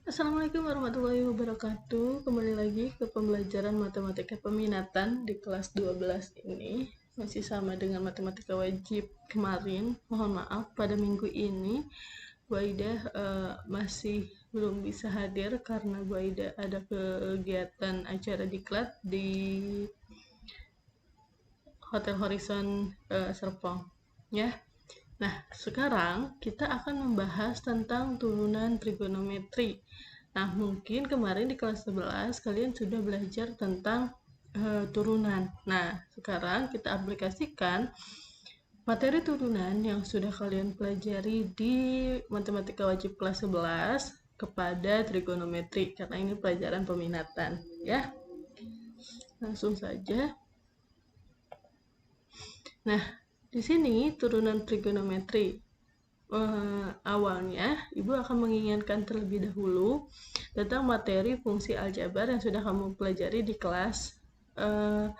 Assalamualaikum warahmatullahi wabarakatuh. Kembali lagi ke pembelajaran matematika peminatan di kelas 12 ini. Masih sama dengan matematika wajib kemarin. Mohon maaf pada minggu ini Bu Aida masih belum bisa hadir karena Bu Aida ada kegiatan acara diklat di Hotel Horizon Serpong ya. Nah, sekarang kita akan membahas tentang turunan trigonometri. Nah, mungkin kemarin di kelas 11 kalian sudah belajar tentang turunan. Nah, sekarang kita aplikasikan materi turunan yang sudah kalian pelajari di matematika wajib kelas 11 kepada trigonometri, karena ini pelajaran peminatan, ya. Langsung saja. Nah, di sini turunan trigonometri. Awalnya, Ibu akan mengingatkan terlebih dahulu tentang materi fungsi aljabar yang sudah kamu pelajari di kelas 11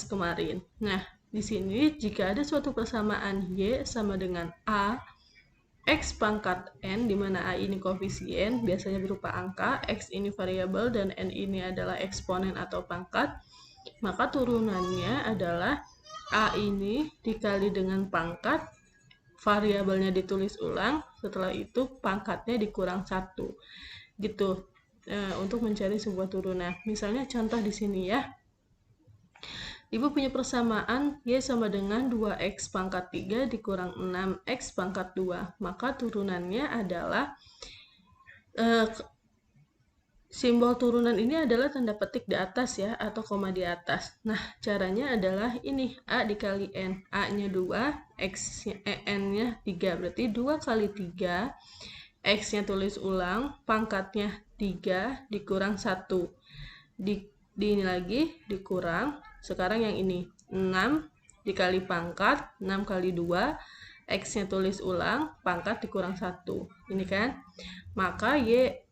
kemarin. Nah, di sini jika ada suatu persamaan Y sama dengan A, X pangkat N, di mana A ini koefisien, biasanya berupa angka, X ini variabel, dan N ini adalah eksponen atau pangkat, maka turunannya adalah A ini dikali dengan pangkat, variabelnya ditulis ulang, setelah itu pangkatnya dikurang 1. Gitu. Untuk mencari sebuah turunan. Misalnya contoh di sini ya. Ibu punya persamaan Y sama dengan 2X pangkat 3 dikurang 6X pangkat 2. Maka turunannya adalah simbol turunan ini adalah tanda petik di atas ya, atau koma di atas. Nah, caranya adalah ini, A dikali N. A-nya 2, N-nya 3. Berarti 2 kali 3, X-nya tulis ulang, pangkatnya 3 dikurang 1. Di ini lagi, dikurang. Sekarang yang ini, 6 dikali pangkat, 6 kali 2, X-nya tulis ulang, pangkat dikurang 1. Ini kan? Maka Y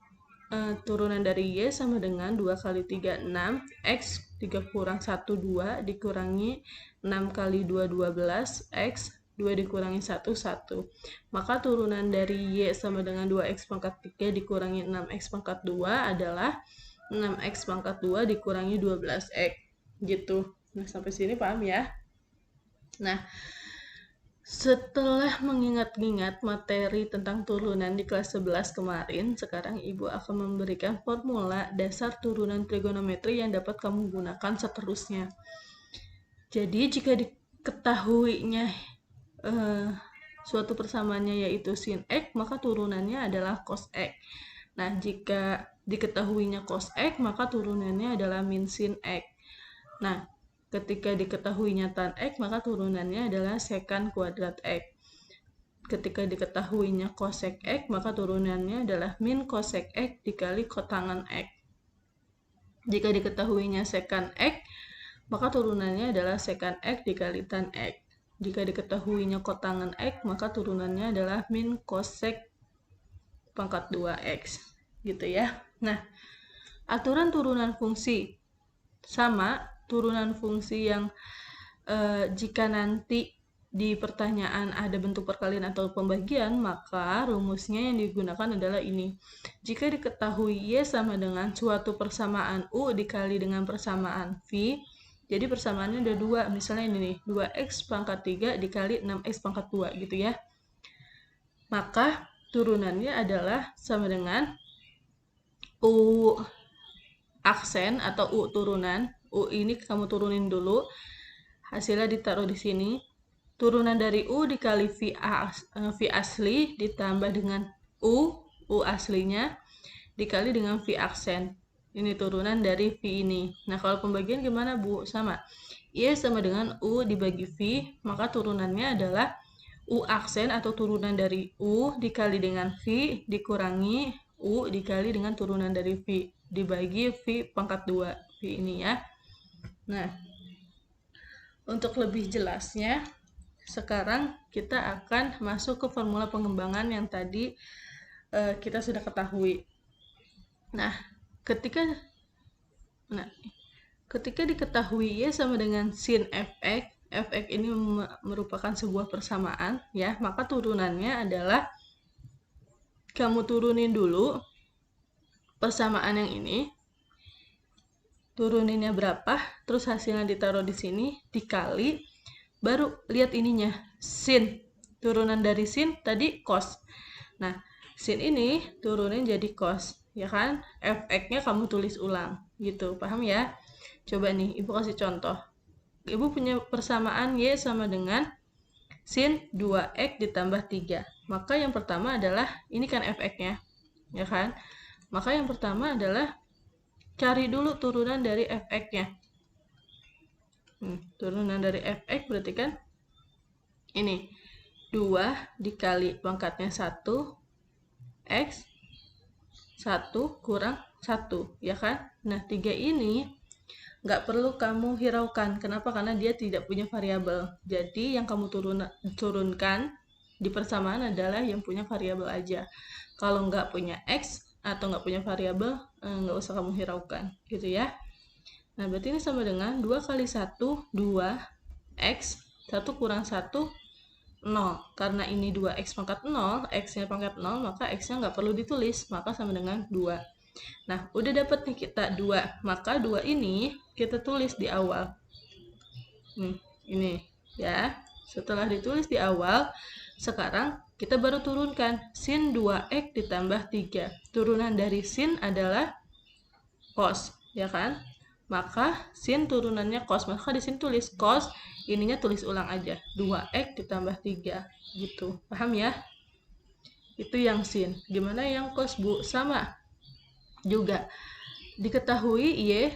turunan dari Y sama dengan 2 kali 3, 6. X 3 kurang 1, 2. Dikurangi 6 kali 2, 12. X 2 dikurangi 1, 1. Maka turunan dari Y sama dengan 2X pangkat 3 dikurangi 6X pangkat 2 adalah 6X pangkat 2 dikurangi 12X. Gitu. Nah, sampai sini paham ya? Nah, setelah mengingat-ingat materi tentang turunan di kelas 11 kemarin, sekarang Ibu akan memberikan formula dasar turunan trigonometri yang dapat kamu gunakan seterusnya. Jadi, jika diketahuinya suatu persamaannya yaitu sin X, maka turunannya adalah cos X. Nah, jika diketahuinya cos X, maka turunannya adalah min sin X. Nah, ketika diketahuinya tan X, maka turunannya adalah secant kuadrat X. Ketika diketahuinya cosec X, maka turunannya adalah min cosec X dikali kotangan X. Jika diketahuinya secant X, maka turunannya adalah secant X dikali tan X. Jika diketahuinya kotangan X, maka turunannya adalah min cosec pangkat 2X. Gitu ya. Nah, aturan turunan fungsi sama turunan fungsi yang jika nanti di pertanyaan ada bentuk perkalian atau pembagian, maka rumusnya yang digunakan adalah ini. Jika diketahui Y sama dengan suatu persamaan U dikali dengan persamaan V, jadi persamaannya ada 2, misalnya ini nih, 2X pangkat 3 dikali 6X pangkat 2 gitu ya. Maka turunannya adalah sama dengan U aksen atau U turunan. U ini kamu turunin dulu. Hasilnya ditaruh di sini. Turunan dari U dikali V asli ditambah dengan U aslinya dikali dengan V aksen. Ini turunan dari V ini. Nah, kalau pembagian gimana, Bu? Sama. Y sama dengan U dibagi V, maka turunannya adalah U aksen atau turunan dari U dikali dengan V dikurangi U dikali dengan turunan dari V dibagi V pangkat 2. V ini ya. Nah, untuk lebih jelasnya, sekarang kita akan masuk ke formula pengembangan yang tadi kita sudah ketahui. Nah, ketika diketahui Y sama dengan sin Fx, Fx ini merupakan sebuah persamaan ya, maka turunannya adalah kamu turunin dulu persamaan yang ini. Turuninnya berapa, terus hasilnya ditaruh di sini, dikali, baru lihat ininya, sin. Turunan dari sin tadi cos. Nah, sin ini turunin jadi cos, ya kan? Fx-nya kamu tulis ulang, gitu. Paham ya? Coba nih, Ibu kasih contoh. Ibu punya persamaan Y sama dengan sin 2x ditambah 3. Maka yang pertama adalah, ini kan fx-nya, ya kan? Maka yang pertama adalah cari dulu turunan dari fx-nya. Turunan dari fx berarti kan ini 2 dikali pangkatnya 1 x 1 kurang 1, ya kan? Nah, 3 ini nggak perlu kamu hiraukan. Kenapa? Karena dia tidak punya variabel. Jadi yang kamu turunkan di persamaan adalah yang punya variabel aja. Kalau nggak punya x atau nggak punya variabel, nggak usah kamu hiraukan, gitu ya. Nah, berarti ini sama dengan 2 kali 1, 2, x, 1 kurang 1, 0. Karena ini 2x pangkat 0, x-nya pangkat 0, maka x-nya nggak perlu ditulis, maka sama dengan 2. Nah, udah dapet nih kita 2, maka 2 ini kita tulis di awal. Ini, ya. Setelah ditulis di awal, sekarang kita baru turunkan sin 2x ditambah 3. Turunan dari sin adalah cos, ya kan? Maka sin turunannya cos, maka di sini tulis cos, ininya tulis ulang aja, 2x ditambah 3, gitu. Paham ya? Itu yang sin. Gimana yang cos, Bu? Sama juga. Diketahui Y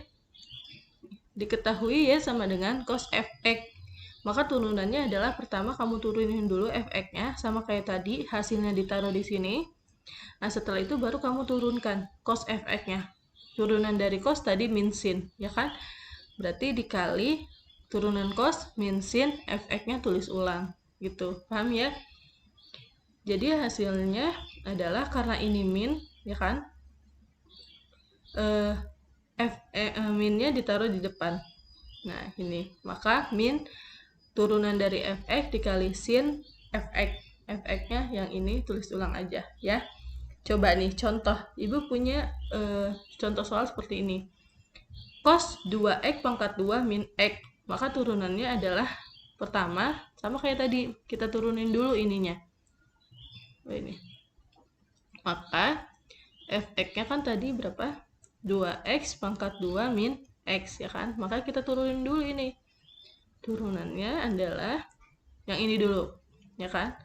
sama dengan cos fx. Maka turunannya adalah pertama kamu turunin dulu fx-nya sama kayak tadi, hasilnya ditaruh di sini. Nah, setelah itu baru kamu turunkan cos fx-nya. Turunan dari cos tadi min sin, ya kan? Berarti dikali turunan cos min sin fx-nya tulis ulang, gitu. Paham ya? Jadi hasilnya adalah karena ini min, ya kan? Minnya ditaruh di depan. Nah, ini. Maka min turunan dari fx dikali sin fx. Fx-nya yang ini tulis ulang aja, ya. Coba nih, contoh. Ibu punya contoh soal seperti ini. Cos 2x pangkat 2 min x. Maka turunannya adalah pertama, sama kayak tadi. Kita turunin dulu ininya. Ini. Maka fx-nya kan tadi berapa? 2x pangkat 2 min x, ya kan? Maka kita turunin dulu ini. Turunannya adalah yang ini dulu, ya kan?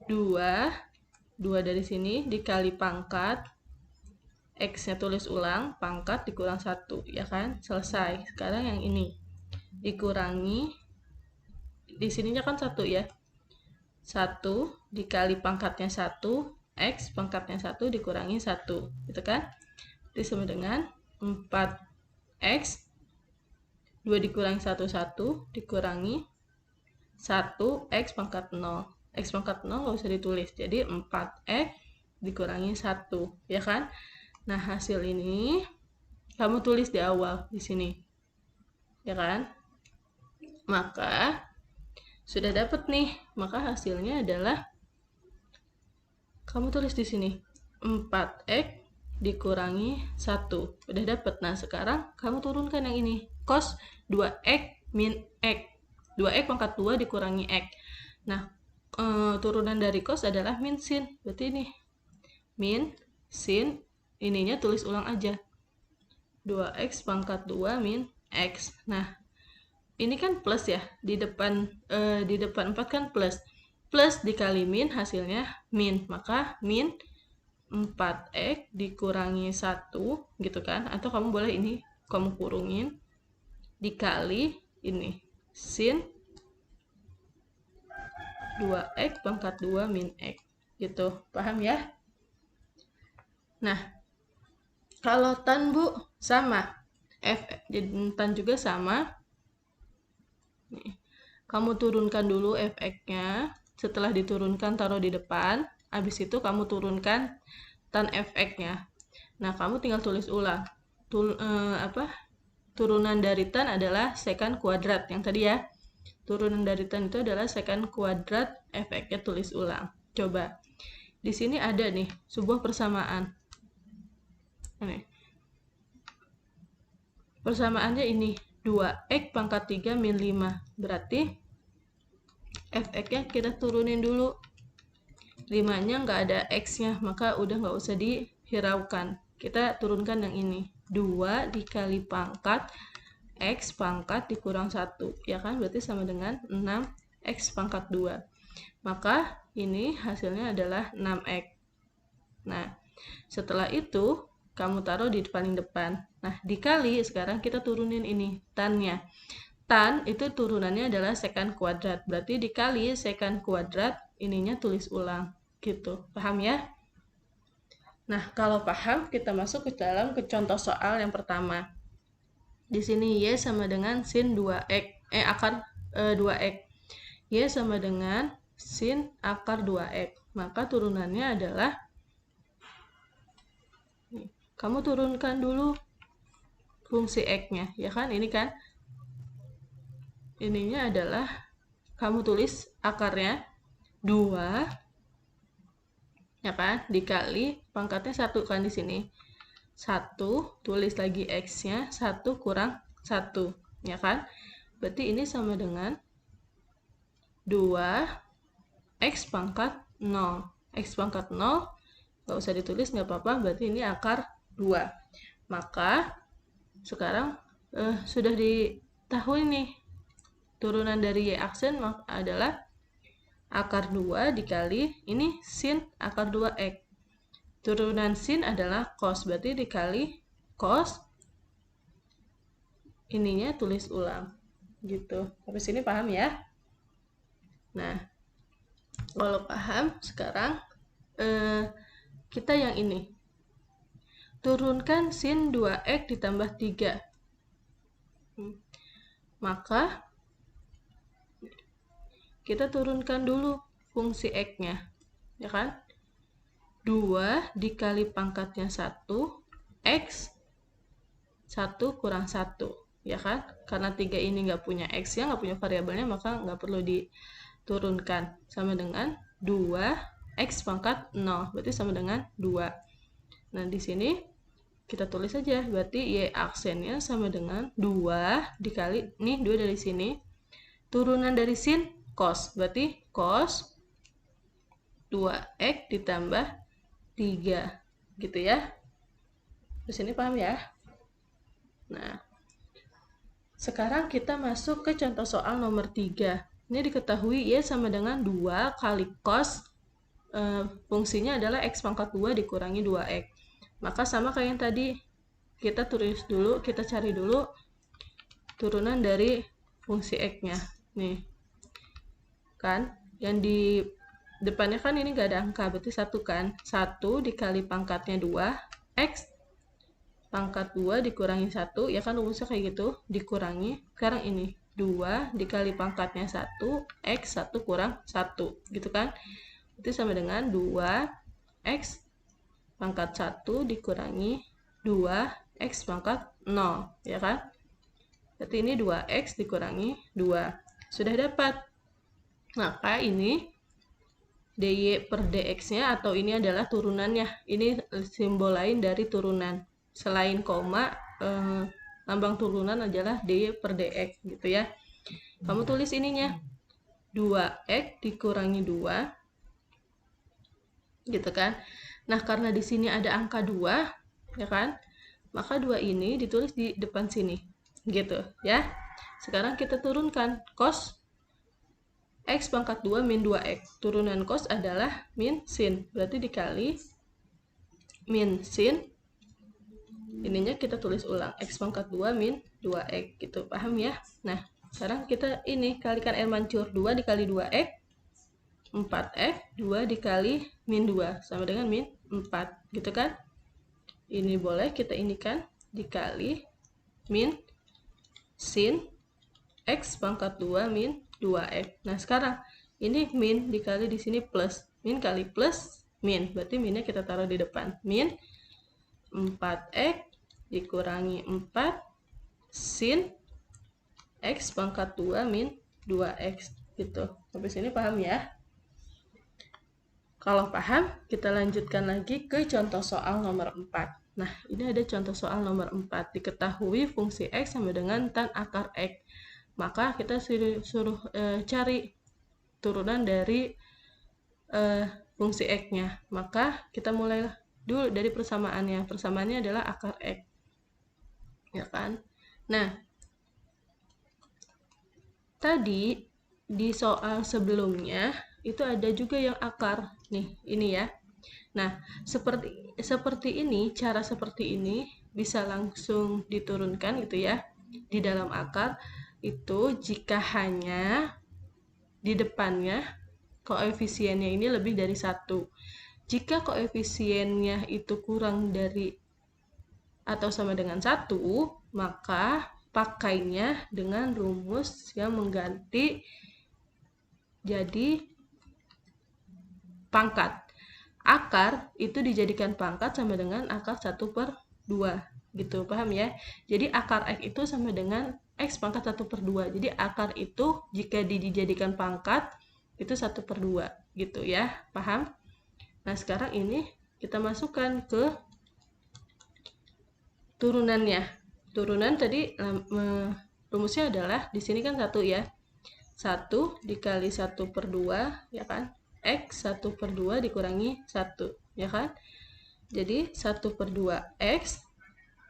2 dari sini dikali pangkat, x-nya tulis ulang, pangkat dikurang 1, ya kan? Selesai. Sekarang yang ini dikurangi, di sininya kan 1 ya. 1 dikali pangkatnya 1, x pangkatnya 1 dikurangi 1, gitu kan? Itu sama dengan 4x 2 dikurangi 1, 1 dikurangi 1 x pangkat 0. X pangkat 0 nggak usah ditulis, jadi 4x dikurangi 1, ya kan? Nah, hasil ini kamu tulis di awal di sini, ya kan? Maka sudah dapat nih, maka hasilnya adalah kamu tulis di sini 4x dikurangi 1. Udah dapat. Nah, sekarang kamu turunkan yang ini. Cos 2x min x. 2x pangkat 2 dikurangi x. Nah, turunan dari cos adalah min sin. Berarti ini min sin, ininya tulis ulang aja. 2x pangkat 2 min x. Nah, ini kan plus ya. Di depan 4 kan plus. Plus dikali min hasilnya min. Maka min 4x dikurangi 1, gitu kan? Atau kamu boleh ini kamu kurungin dikali ini sin 2x pangkat 2 min x, gitu. Paham ya? Nah, kalau tan, Bu, sama. Tan juga sama. Nih. Kamu turunkan dulu fx-nya. Setelah diturunkan taruh di depan. Habis itu kamu turunkan tan fx-nya. Nah, kamu tinggal tulis ulang. Turunan dari tan adalah secant kuadrat yang tadi ya. Turunan dari tan itu adalah secant kuadrat, fx-nya tulis ulang. Coba. di sini ada nih sebuah persamaan. Ini. Persamaannya ini 2x pangkat 3 min 5. Berarti fx-nya kita turunin dulu. 5-nya nggak ada x-nya, maka udah nggak usah dihiraukan. Kita turunkan yang ini. 2 dikali pangkat x pangkat dikurang 1. Ya kan? Berarti sama dengan 6x pangkat 2. Maka ini hasilnya adalah 6x. Nah, setelah itu kamu taruh di paling depan. Nah, dikali, sekarang kita turunin ini, tan-nya. Tan itu turunannya adalah sekant kuadrat. Berarti dikali sekant kuadrat, ininya tulis ulang. Gitu. Paham ya? Nah, kalau paham, kita masuk ke contoh soal yang pertama. Di sini Y sama dengan sin 2x, akar 2x. Y sama dengan sin akar 2x. Maka turunannya adalah, kamu turunkan dulu fungsi x-nya, ya kan? Ini kan, ininya adalah, kamu tulis akarnya 2, ya kan? Dikali, pangkatnya 1 kan di sini. 1, tulis lagi x-nya, 1 kurang 1, ya kan? Berarti ini sama dengan 2x pangkat 0. X pangkat 0, nggak usah ditulis, nggak apa-apa, berarti ini akar 2. Maka sekarang sudah diketahui nih turunan dari y aksen adalah akar 2 dikali ini sin akar 2x. Turunan sin adalah cos, berarti dikali cos, ininya tulis ulang gitu. Sampai sini paham ya? Nah, kalau paham, sekarang kita yang ini. Turunkan sin 2x ditambah 3. Maka, kita turunkan dulu fungsi x-nya. Ya kan? 2 dikali pangkatnya 1, x 1 kurang 1. Ya kan? Karena 3 ini nggak punya x-nya, nggak punya variabelnya, maka nggak perlu diturunkan. Sama dengan 2x pangkat 0. Berarti sama dengan 2. Nah, di sini kita tulis saja, berarti y aksennya sama dengan 2 dikali, nih 2 dari sini, turunan dari sin cos, berarti cos 2x ditambah 3, gitu ya. Di sini paham ya? Nah, sekarang kita masuk ke contoh soal nomor 3. Ini diketahui y sama dengan 2 kali cos, fungsinya adalah x pangkat 2 dikurangi 2x. Maka sama kayak yang tadi, kita tulis dulu, kita cari dulu turunan dari fungsi x-nya. Nih, kan, yang di depannya kan ini nggak ada angka, berarti 1 kan. 1 dikali pangkatnya 2, x pangkat 2 dikurangi 1, ya kan rumusnya kayak gitu, dikurangi. Sekarang ini, 2 dikali pangkatnya 1, x 1 kurang 1, gitu kan. Itu sama dengan 2x pangkat 1 dikurangi 2x pangkat 0, ya kan? Berarti ini 2x dikurangi 2. Sudah dapat. Maka ini dy per dx-nya, atau ini adalah turunannya. Ini simbol lain dari turunan. Selain koma, lambang turunan adalah dy per dx, gitu ya. Kamu tulis ininya. 2x dikurangi 2, gitu kan? Nah, karena di sini ada angka 2, ya kan? Maka 2 ini ditulis di depan sini, gitu ya. Sekarang kita turunkan cos x pangkat 2 min 2x. Turunan cos adalah min sin, berarti dikali min sin. Ininya kita tulis ulang, x pangkat 2 min 2x, gitu. Paham ya? Nah, sekarang kita ini kalikan air mancur, 2 dikali 2x, 4x, 2 dikali min 2, sama dengan min 4, gitu kan? Ini boleh kita inikan, dikali min sin x pangkat 2 min 2x. Nah, sekarang ini min dikali di sini plus. Min kali plus min, berarti minnya kita taruh di depan. Min 4x dikurangi 4 sin x pangkat 2 min 2x, gitu. Sampai sini paham ya? Kalau paham, kita lanjutkan lagi ke contoh soal nomor 4. Nah, ini ada contoh soal nomor 4. Diketahui fungsi X sama dengan tan akar X. Maka kita suruh cari turunan dari fungsi X-nya. Maka kita mulai dulu dari persamaannya. Persamaannya adalah akar X. Ya kan? Nah, tadi di soal sebelumnya itu ada juga yang akar. Nih, ini ya. Nah, seperti ini, cara seperti ini bisa langsung diturunkan gitu ya. Di dalam akar itu jika hanya di depannya koefisiennya ini lebih dari 1. Jika koefisiennya itu kurang dari atau sama dengan 1, maka pakainya dengan rumus yang mengganti jadi pangkat. Akar itu dijadikan pangkat sama dengan akar 1/2. Gitu, paham ya? Jadi akar X itu sama dengan X pangkat 1/2. Jadi akar itu jika dijadikan pangkat, itu 1/2. Gitu ya, paham? Nah, sekarang ini kita masukkan ke turunannya. Turunan tadi rumusnya adalah, di sini kan 1 ya. 1 dikali 1/2, ya kan? X 1/2 dikurangi 1, ya kan? Jadi 1/2 X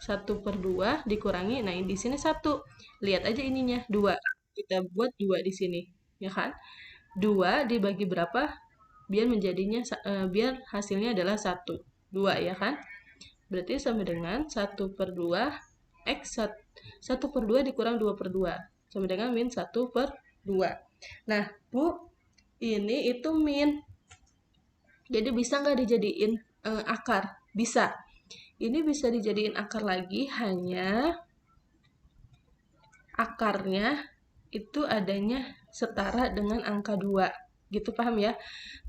1/2 dikurangi, nah di sini 1. Lihat aja ininya, 2. Kita buat 2 di sini, ya kan? 2 dibagi berapa? Biar hasilnya adalah 1. 2, ya kan? Berarti sama dengan 1/2 X 1/2 dikurang 2/2 sama dengan min 1/2. Nah, Bu, ini itu min. Jadi bisa nggak dijadiin akar? Bisa. Ini bisa dijadiin akar lagi, hanya akarnya itu adanya setara dengan angka 2. Gitu, paham ya?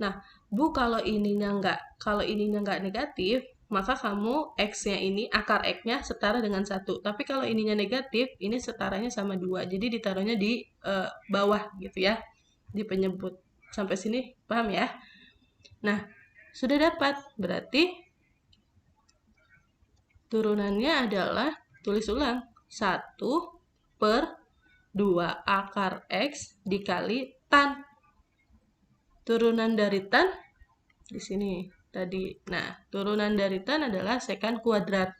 Nah, Bu, kalau ininya nggak negatif, maka kamu X-nya ini, akar X-nya setara dengan 1. Tapi kalau ininya negatif, ini setaranya sama 2. Jadi ditaruhnya di bawah gitu ya, di penyebut. Sampai sini paham ya? Nah, sudah dapat. Berarti turunannya adalah, tulis ulang, 1/2 akar X dikali tan. Turunan dari tan di sini tadi. Nah, turunan dari tan adalah sekant kuadrat.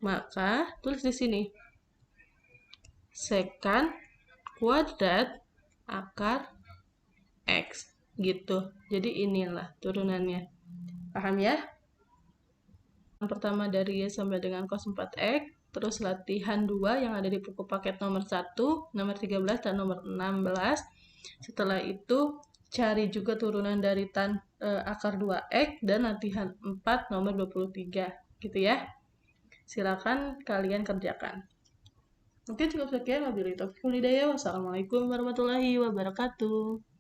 Maka tulis di sini sekant kuadrat akar X gitu. Jadi inilah turunannya. Paham ya? Yang pertama dari Y sampai dengan cos 4X, terus latihan 2 yang ada di buku paket nomor 1, nomor 13 dan nomor 16. Setelah itu cari juga turunan dari tan akar 2X dan latihan 4 nomor 23 gitu ya. Silakan kalian kerjakan. Mungkin cukup sekian, wabillahi taufiq wal hidayah. Wassalamualaikum warahmatullahi wabarakatuh.